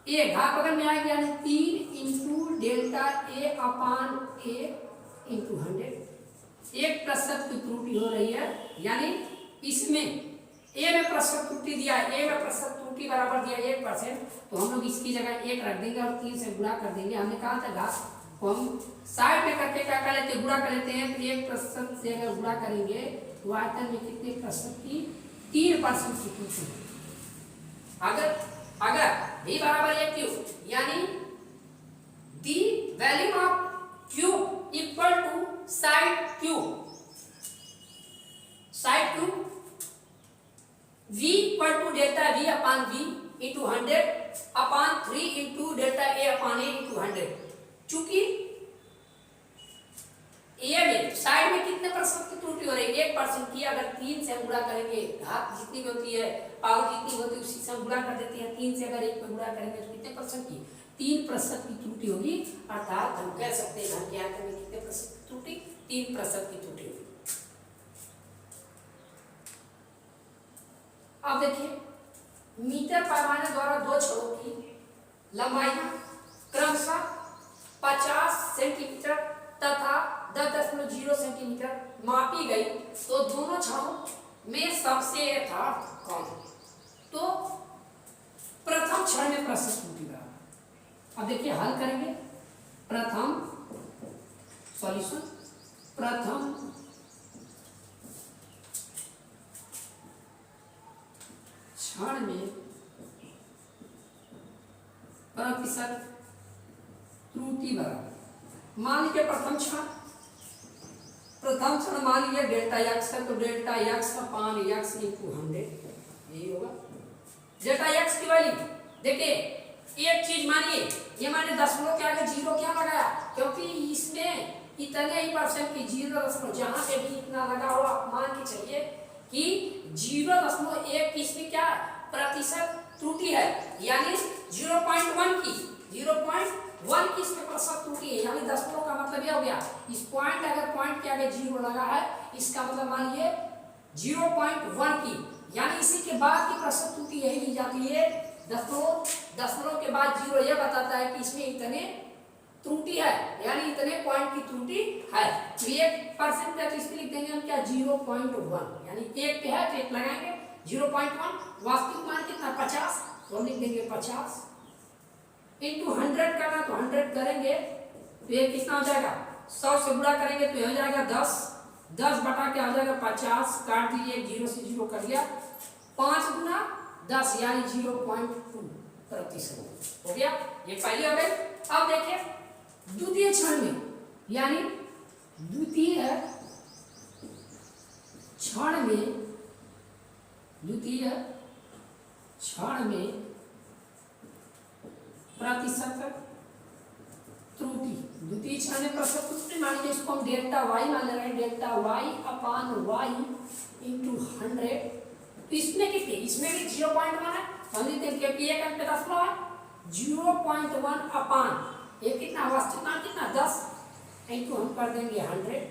S1: A घात बगल में आएगा यानी 3 into delta A upon A into 100, 1% की त्रुटि हो रही है, यानी इसमें A में प्रतिशत त्रुटि दिया है, A में प्रतिशत त्रुटि बराबर दिया 1%, तो हम लोग इसकी जगह 1 रख देंगे और 3 से गुणा कर देंगे। हमने कहा था घात को हम साइड में करके क्या कर लेते हैं, गुणा कर लेते हैं, तो 1% से अगर गुणा करेंगे तो आयतन में कितने प्रतिशत की 3% की त्रुटि। अगर V बराबर A क्यूब यानी the value of cube equal to side cube V equal to delta V upon V into 100 upon 3 into delta A upon A into 100। चूंकि A में साइड में कितने प्रतिशत की त्रुटि हो रही है 1% की, अगर 3 से गुणा करेंगे, घात जितनी भी होती है पावर जितनी होती है उसी से गुणा कर देते हैं, 3 से अगर 1 पे गुणा करेंगे तो कितने परसेंट की 3% की त्रुटि होगी, अर्थात हम कह सकते हैं घन के आयतन में कितने प्रतिशत की त्रुटि 3% की त्रुटि होगी। अब देखिए मीटर पैमाने द्वारा दो छड़ों की लंबाई क्रमशः 50 सेंटीमीटर तथा 10.0 सेंटीमीटर मापी गई, तो दोनों छड़ों में सबसे यथार्थ कौन है। तो प्रथम क्षण में प्रतिशत त्रुटि बराबर, अब देखिए हल करेंगे, प्रथम सॉल्यूशन, प्रथम क्षण में प्रतिशत त्रुटि बराबर, मान लीजिए प्रथम क्षण मान लीजिए डेल्टा x है, तो डेल्टा x अपान x इंटू 100 यही होगा। डेल्टा x की वैल्यू देखिए, एक चीज मानिए, ये माने दशमलव के आगे 0 क्या लगाया, क्योंकि इसमें इतने ही परसेंट की 0, जहां पे भी इतना लगा हुआ मान के चलिए कि 0.1 की इसमें क्या प्रतिशत त्रुटि है, यानी 0.1 की इसमें प्रतिशत त्रुटि है, यानी दशमलव का मतलब यह हो गया, इस पॉइंट अगर पॉइंट के आगे 0 लगा है, इसका मतलब मान लीजिए 0.1 की, यानी इसी के बाद की प्रतिशत त्रुटि यही ली जाती है। दशमलव के बाद 0 यह बताता है कि इसमें इतने त्रुटि है, यानी इतने पॉइंट की त्रुटि है। तो 1% है तो इसमें लिख देंगे हम क्या 0.1, यानी 1 पे है तो 1 लगाएंगे 0.1। वास्तविक मान कितना 50, तो लिख देंगे 50 इंटू 100 करना तो 100 करेंगे तो ये कितना हो जाएगा 100 से गुणा करेंगे तो ये हो जाएगा 10 बटा क्या हो जाएगा 50, काट दीजिए 0 से 0 कर दिया, 5 गुना 10 यानी 0.2% हो गया। ये पहली हो गई। अब देखिए द्वितीय क्षण में, यानी द्वितीय क्षण में प्रतिशत त्रुटि, द्वितीय क्षण में प्रतिशत त्रुटि मान लीजिए इसको हम डेल्टा वाई मान ले रहे हैं, delta Y upon y into 100। तो इसमें कितनी, इसमें भी 0.1 है, हम लिखते हैं क्योंकि एक अंक पे 10 है 0.1 अपान ये कितना वास्तविक मान कितना 10 इंटू हम कर देंगे 100,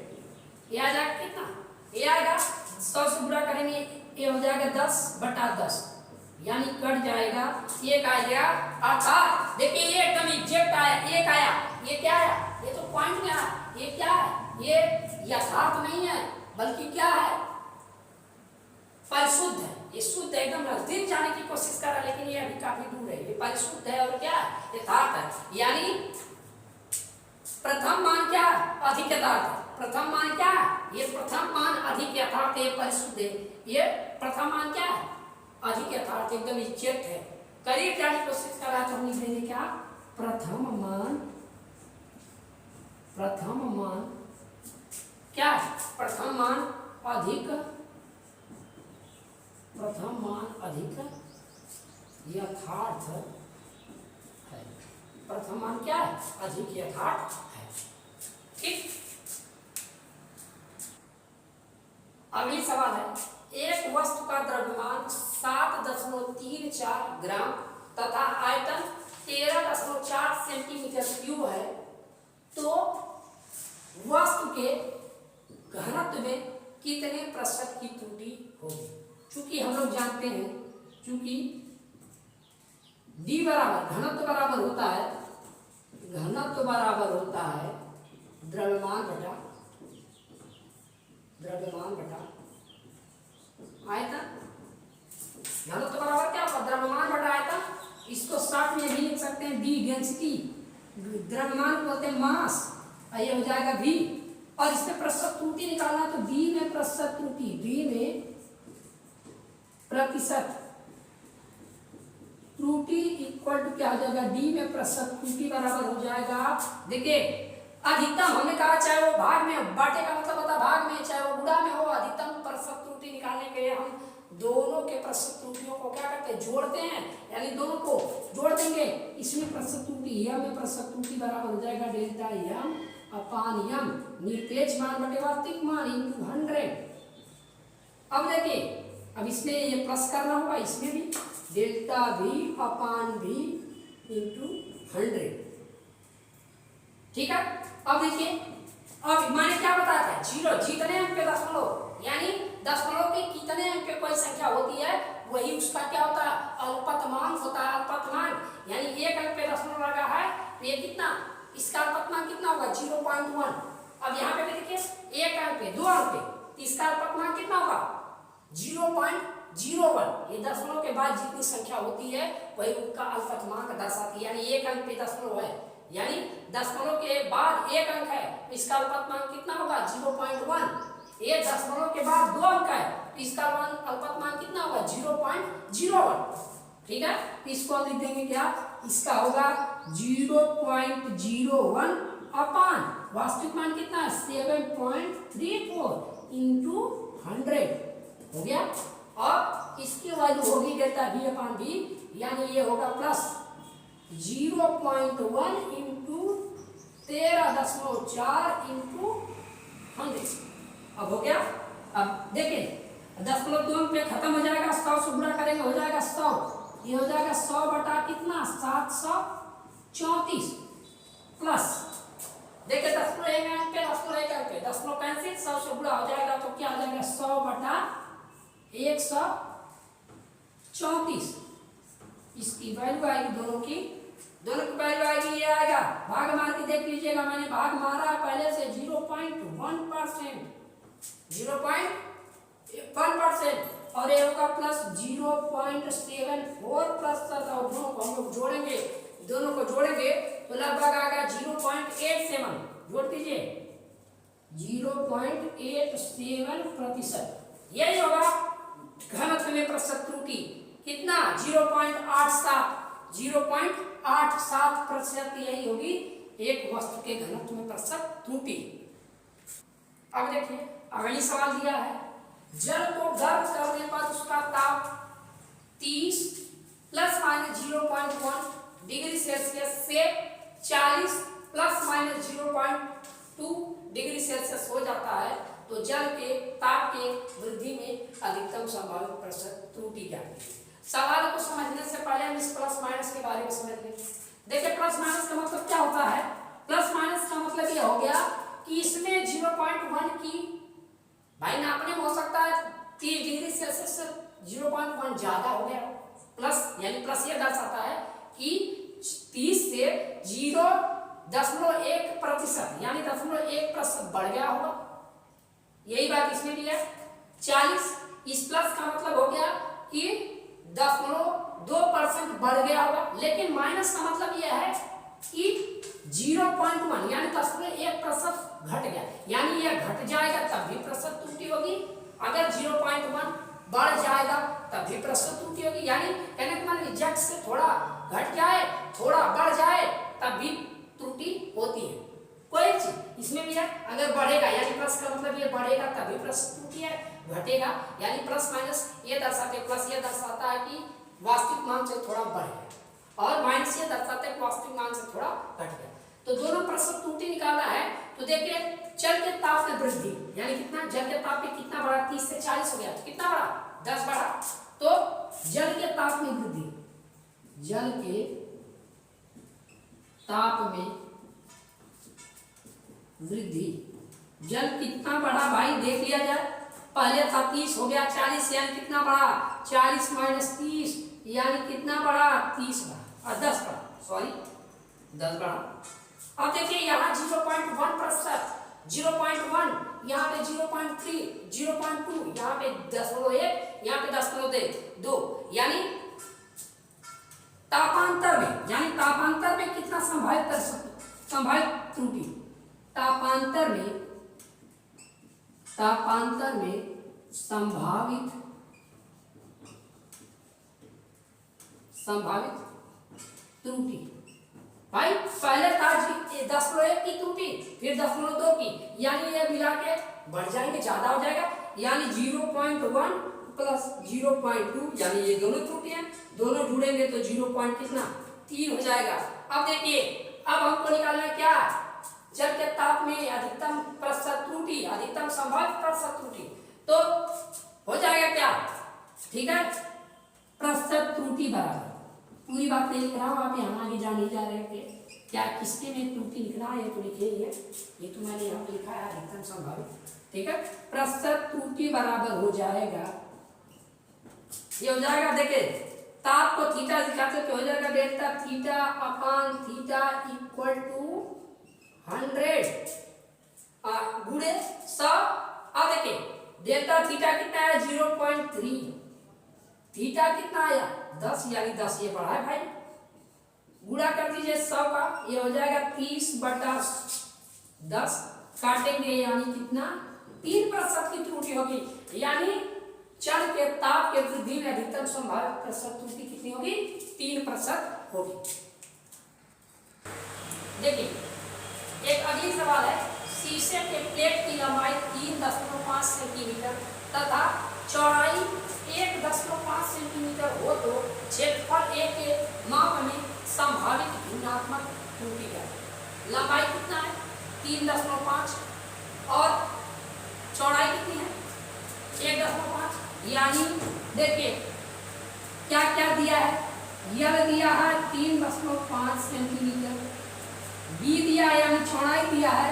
S1: ये आ जाएगा कितना, ये आएगा 100 से गुणा करेंगे ये हो जाएगा 10 बटा 10, यानी कट जाएगा एक आ गया। अर्थात देखिए ये एकदम एग्जैक्ट आया, एक आया, ये क्या आया, ये तो पॉइंट में आया, ये क्या है, ये यथार्थ नहीं है बल्कि क्या है परिशुद्ध है, ये शुद्ध एकदम नजदीक जाने की कोशिश कर रहा है लेकिन ये अभी काफी दूर है, ये परिशुद्ध है और क्या है यथार्थ है। यानी प्रथम मान क्या अधिक यथार्थ है, प्रथम मान क्या है, ये प्रथम मान अधिक यथार्थ है, परिशुद्ध है, ये प्रथम मान क्या है अधिक यथार्थ एकदम एग्जैक्ट है। करीब जाने की कोशिश कर रहा है तो हम लिख देंगे क्या प्रथम मान क्या है, प्रथम मान अधिक यथार्थ है, प्रथम मान क्या है अधिक यथार्थ है। ठीक, अगली सवाल है, एक वस्तु का द्रव्यमान 7.34 ग्राम तथा आयतन 13.4 सेंटीमीटर क्यूब है, तो वस्तु के घनत्व में कितने प्रतिशत की त्रुटि होगी। चूंकि हम लोग जानते हैं चूंकि D बराबर घनत्व बराबर होता है द्रव्यमान बटा आयतन। घनत्व बराबर क्या होगा द्रव्यमान बटा आयतन। इसको शॉर्ट में भी लिख सकते हैं D डेंसिटी, द्रव्यमान बोलते हैं मास, ये हो जाएगा V। और इसमें प्रतिशत त्रुटि निकालना तो B में प्रतिशत त्रुटि, B में प्रतिशत त्रुटि इक्वल टू क्या हो जाएगा D में प्रतिशत त्रुटि बराबर हो जाएगा। देखिए अधिकतम हमने कहा चाहे वो भाग में, बाटे का मतलब होता है भाग में, चाहे वो गुणा में हो, अधिकतम प्रतिशत त्रुटि निकालने के लिए हम दोनों के प्रतिशत त्रुटियों को क्या करते हैं जोड़ते हैं, यानी दोनों को जोड़ देंगे। इसमें प्रतिशत त्रुटि यम में प्रतिशत त्रुटि बराबर हो जाएगा डेल्टा यम अपान यम, निरपेक्ष मान बटे वास्तविक मान इंटू 100। अब देखिए अब इसमें ये प्लस करना होगा, इसमें भी डेल्टा भी अपान भी इंटू 100। ठीक है, अब देखिए अब मैंने क्या बताया था 0 जितने अंक पे दशमलव, यानी दशमलव के कितने अंक पे कोई संख्या होती है वही उसका क्या होता है अल्पतमांक होता है। अल्पतमांक यानी एक अंक पे दशमलव लगा है तो ये कितना, इसका अल्पतमांक कितना होगा 0.1। अब यहाँ पे देखिए एक अंक पे, दो अंक पे, इसका अल्पतमांक कितना होगा 0.01। ये दशमलव के बाद जितनी संख्या होती है वही उनका अल्पतमांक दर्शाती है। यानी एक अंक पे दशमलव है, यानी दशमलव के बाद एक अंक है, इसका अल्पतमांक कितना होगा 0.1। ये दशमलव के बाद दो अंक है, इसका अल्पतमांक कितना होगा 0.01। ठीक है, इसको हम लिख देंगे क्या, इसका होगा 0.01 अपान वास्तविक मान कितना 7.34 इंटू 100 हो गया। और इसकी वैल्यू होगी डेल्टा V अपान V, यानी ये होगा प्लस 0.1 इंटू 13.4 इंटू 100। अब हो गया। अब देखिए दशमलव दो पे खत्म हो जाएगा, 100 से गुणा करेंगे हो जाएगा 100, ये हो जाएगा 100 बटा कितना 734 प्लस देखिए दशमलव एक अंक पे, दशमलव कैंसिल, 100 से गुणा हो जाएगा तो क्या हो जाएगा 100 बटा 134। इसकी वैल्यू आएगी, दोनों की वैल्यू आएगी, ये आएगा। भाग मार के देख लीजिएगा, मैंने भाग मारा पहले से 0.1%, 0.1%, और ये होगा प्लस 0.74%। और दोनों को हम लोग जोड़ेंगे, तो लगभग आएगा 0.87। जोड़ दीजिए 0.87%। यही होगा घनत्व में प्रतिशत त्रुटि। कितना? 0.87%। यही होगी एक वस्तु के घनत्व में प्रतिशत त्रुटि। अब देखिए अगली सवाल दिया है, जल को गर्म करने पर उसका ताप 30 ± 0.1 डिग्री सेल्सियस से 40 ± 0.2 डिग्री सेल्सियस हो जाता है, तो जल के ताप के वृद्धि में अधिकतम संभावित प्रतिशत त्रुटि क्या है? सवाल को समझने से पहले हम इस प्लस माइनस के बारे में समझ लें। देखिए प्लस माइनस का मतलब क्या होता है? प्लस माइनस का मतलब ये हो गया कि इसमें 0.1 की भाई नापने में हो सकता है 30 डिग्री सेल्सियस से 0.1 ज्यादा हो गया, प्लस यानी प्लस ये दर्शाता है कि 30 से 0.1% यानी 0.1% बढ़ गया होगा। यही बात इसमें भी है। 40 इस प्लस का मतलब हो गया कि 0.2% बढ़ गया होगा, लेकिन माइनस का मतलब यह है कि 0.1 यानी 0.1% घट गया, यानी यह घट जाएगा तब भी प्रतिशत त्रुटि होगी। अगर 0.1 बढ़ जाएगा तब भी प्रतिशत त्रुटि होगी। यानी कहने का मतलब एग्जैक्ट से थोड़ा घट जाए, थोड़ा बढ़ जाए तब भी त्रुटि होती है। कोई चीज इसमें भी है, अगर बढ़ेगा यानी प्लस का मतलब ये बढ़ेगा तभी प्रतिशत त्रुटि है, घटेगा यानी प्लस माइनस ये दर्शाते, प्लस ये दर्शाता है कि वास्तविक मान से थोड़ा बढ़ गया, और माइनस ये दर्शाता है कि वास्तविक मान से थोड़ा घट गया। तो दोनों प्रतिशत त्रुटि निकालना है। तो देखिए जल के ताप में वृद्धि यानी कितना, जल के ताप में कितना बढ़ा? 30 से 40 हो गया, तो कितना बढ़ा? 10 बढ़ा। तो जल के ताप में वृद्धि, जल के ताप में वृद्धि, जल कितना बढ़ा भाई देख लिया जाए। पहले था 30 हो गया 40, यानी कितना बढ़ा? 40 - 30 यानी कितना बढ़ा? 30 बढ़ा, और 10 बढ़ा, सॉरी 10 बढ़ा। अब देखिए यहाँ 0.1%, 0.1, यहाँ पे 0.3, 0.2, यहाँ पे 0.1, यहाँ पे 0.2, यानी तापांतर में कितना संभावित त्रुटि? तापांतर में संभावित त्रुटि। भाई पहले था 0.1 की त्रुटि, फिर 0.2 की, यानी ये मिला के बढ़ जाएंगे, ज्यादा हो जाएगा, यानी 0.1 प्लस 0.2 यानी ये दोनों त्रुटि हैं, दोनों जुड़ेंगे तो 0.3 हो जाएगा। अब देखिए अब हमको निकालना है क्या? जल के ताप में अधिकतम प्रतिशत त्रुटि, अधिकतम संभावित प्रतिशत त्रुटि, तो हो जाएगा क्या? ठीक है, प्रतिशत त्रुटि बराबर, पूरी बात नहीं लिख रहा हूँ, आप यहाँ आगे नहीं जा रहे थे क्या किसके में त्रुटि लिखना है, ये तो लिखे ही है, ये तो मैंने यहाँ पे लिखा है अधिकतम संभावित। ठीक है, प्रतिशत त्रुटि बराबर हो जाएगा, ये हो जाएगा, देखिए ताप को थीटा दिखाते तो हो जाएगा delta theta upon theta equal to 100 गुणे 100। अब देखिए डेल्टा थीटा कितना है? 0.3, थीटा कितना आया? 10, यानी 10 ये बढ़ा है भाई, गुणा कर दीजिए 100 का, ये हो जाएगा 30/10, काटेंगे यानी कितना? 3% की त्रुटि होगी, यानी जल के ताप के वृद्धि में अधिकतम संभावित प्रतिशत त्रुटि कितनी होगी? 3% होगी। देखिए एक अगली सवाल है, शीशे के प्लेट की लंबाई 3.5 सेंटीमीटर तथा चौड़ाई 1.5 सेंटीमीटर हो तो क्षेत्रफल A के माप में संभावित भिन्नात्मक त्रुटि है। लंबाई कितना है? 3.5 और चौड़ाई कितनी है? 1.5, यानी देखिए क्या क्या दिया है? यल दिया है 3.5 सेंटीमीटर, बी दिया है यानी चौड़ाई दिया है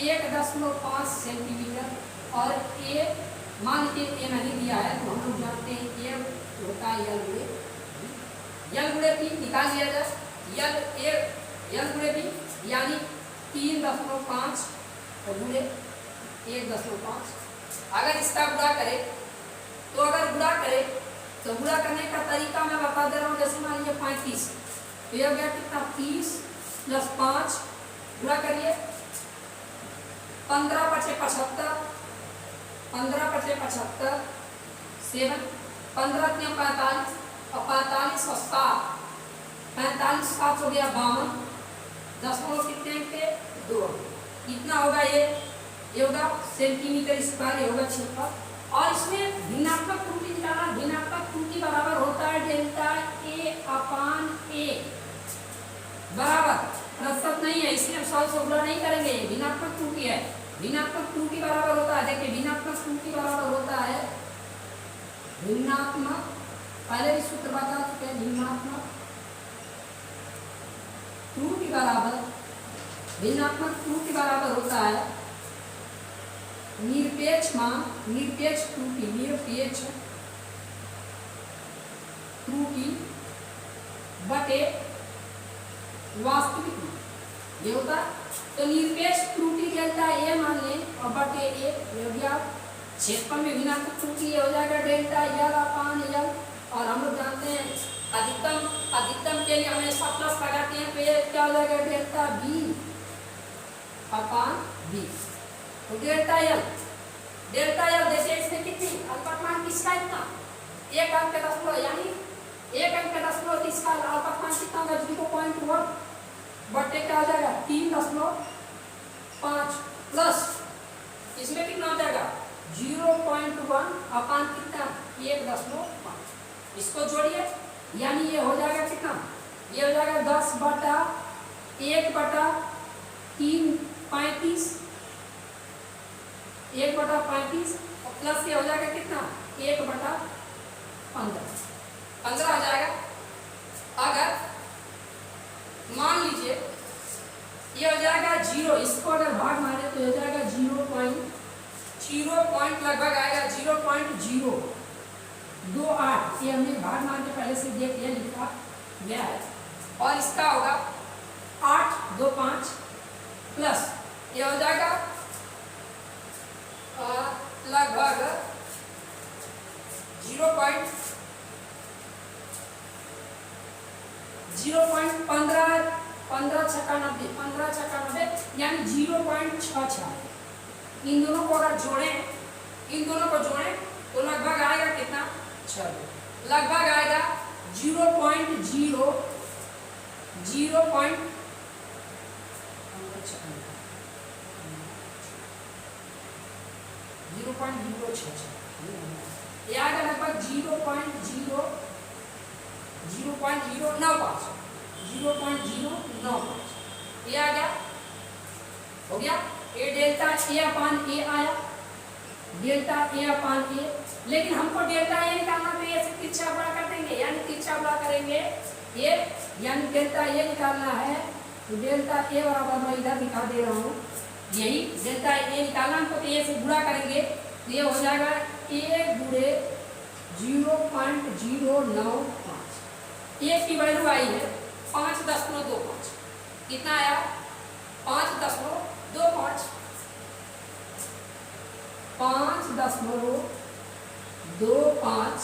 S1: 1.5 सेंटीमीटर, और ए मान लीजिए ए नहीं दिया है तो हम लोग जानते हैं ए होता है यल गुणे पी निकाल लिया जाए। यल गुणे पी यानी 3.5 और गुणे 1.5। अगर इसका गुणा करें तो गुणा करने का तरीका मैं बता दे रहा हूँ। जैसे मान लीजिए 35 तो यह गया कितना 30 + 5 गुणा करिए 15 × 5 = 75, 15 × 5 = 75, 7 15 × 3 = 45 और 45 और 7 45 7 हो गया 52, दशमलव कितने के 2। कितना होगा ये होगा सेंटीमीटर स्क्वायर, ये होगा क्षेत्रफल। और इसमें भिन्नात्मक त्रुटि निकालना। भिन्नात्मक त्रुटि बराबर होता है डेल्टा A/A बराबर प्रतिशत नहीं है, इसलिए हम 100 से गुणा नहीं करेंगे। भिन्नात्मक त्रुटि है, भिन्नात्मक त्रुटि बराबर होता है, देखिए भिन्नात्मक त्रुटि बराबर होता है भिन्नात्मक, पहले भी सूत्र बता चुके हैं, भिन्नात्मक त्रुटि बराबर होता है निरपेक्ष मान, निरपेक्ष त्रुटि बटे वास्तविक मान, ये होता है। तो निरपेक्ष त्रुटि डेल्टा ए मान लें और बटे ए हो गया क्षेत्रफल में भिन्नात्मक त्रुटि हो जाएगा डेल्टा L/L। और हम लोग जानते हैं अधिकतम के लिए हमेशा प्लस लगाते हैं, तो ये क्या हो जाएगा डेल्टा B/B। तो डेल्टा L देखिए इसमें कितनी अल्पतमांक किसका इतना 1 अंक का दशमलव, यानी 1 अंक का दशमलव, इसका अल्पतमांक कितना होगा 0.1 बटे क्या हो जाएगा 3.5 प्लस इसमें कितना हो जाएगा 0.1 अपान कितना 1.5। इसको जोड़िए यानी ये हो जाएगा कितना, ये हो जाएगा 10/1/3 35, 1/35 और प्लस ये हो जाएगा कितना 1/15 15 हो जाएगा। अगर मान लीजिए ये हो जाएगा 0, इसको अगर भाग मारे तो हो जाएगा 0 लगभग आएगा 0.028। ये हमने भाग मान के पहले से देख लिया, लिखा गया है। और इसका होगा 825 प्लस ये हो जाएगा लगभग 0.15 यानी 0.66। इन दोनों को अगर जोड़ें तो लगभग आएगा कितना 6, लगभग आएगा 0.0 0.066, ये आएगा लगभग 0.095, ये आ गया, हो गया। ये डेल्टा A/A आया, डेल्टा A/A। लेकिन हमको डेल्टा A निकालना तो ये से तिरछा बड़ा कर देंगे, यानी तिरछा बड़ा करेंगे ये, यानी डेल्टा A निकालना है तो डेल्टा A बराबर मैं इधर दिखा दे रहा हूँ, यही डेल्टा A निकालना हमको तो ये से गुणा करेंगे तो ये हो जाएगा A गुणे 0.095। A की वैल्यू आई है 5.25, कितना आया 5.25, 5.25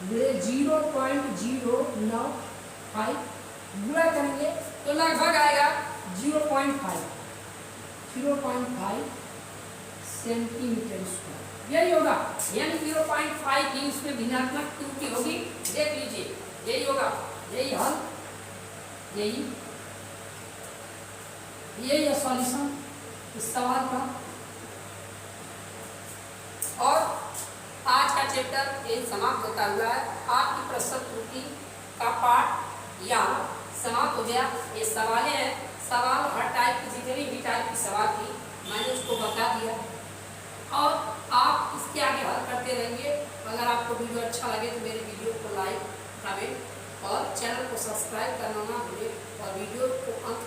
S1: गुणे 0.095 गुणा करेंगे तो लगभग आएगा 0.5 सेंटीमीटर स्क्वायर, यही होगा। यानी 0.5 की उसमें भिन्नात्मक त्रुटि होगी, देख लीजिए यही होगा, यही हल, यही है सॉल्यूशन इस सवाल का। और आज का चैप्टर यही समाप्त होता हुआ है। आपकी प्रतिशत त्रुटि का पाठ यहाँ समाप्त हो गया। ये सवालें हैं, सवाल हर टाइप की, जितनी भी टाइप की सवाल थी मैंने उसको बता दिया और आप इसके आगे हल करते रहेंगे। अगर आपको वीडियो अच्छा लगे तो मेरे वीडियो को लाइक, कमेंट और चैनल को सब्सक्राइब करना ना भूलें और वीडियो को अंत